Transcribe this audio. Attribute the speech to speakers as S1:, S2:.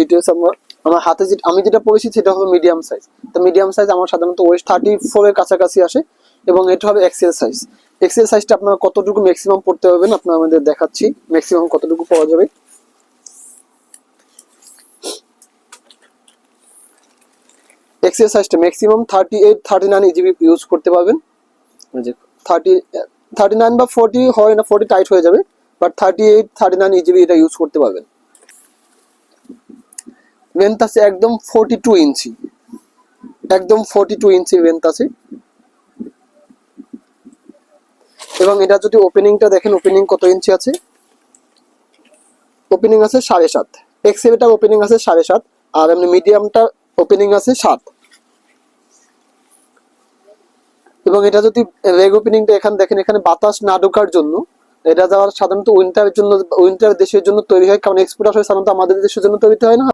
S1: Details আমার হাতে আমি যেটা পড়েছি সেটা হবে মিডিয়াম সাইজ। তো মিডিয়াম সাইজ আমার সাধারণত ওয়েস্ট 34 এর কাছাকাছি আসে এবং এটা হবে এক্সেল সাইজ। এক্সেল সাইজটা আপনারা কতটুকু ম্যাক্সিমাম পড়তে পারবেন আপনারা আমাদের দেখাচ্ছি ম্যাক্সিমাম কতটুকু পাওয়া যাবে। এক্সেল সাইজটা ম্যাক্সিমাম 38-39 ইজিবি ইউজ করতে পারবেন। যে 39 বা 40 হয় না, 40 টাইট হয়ে যাবে, বাট 38-39 ইজিবি এটা ইউজ করতে পারবেন। লেন্থ আছে একদম 42 ইঞ্চি, একদম 42 ইঞ্চি লেন্থ আছে। এবং এটা যদি ওপেনিংটা দেখেন, ওপেনিং কত ইঞ্চি আছে, ওপেনিং আছে 7.5। এক্সেলটার ওপেনিং আছে 7.5 আর এমনি মিডিয়ামটার ওপেনিং আছে 7। এবং এটা যদি রেগ ওপেনিংটা এখানে দেখেন, এখানে বাতাস না ঢোকার জন্য, এটা যাওয়ার সাধারণত উইন্টারের জন্য, উইন্টার দেশের জন্য তৈরি হয়, কারণ এক্সপোর্টার হয় সাধারণত আমাদের দেশের জন্য তৈরি হয় না।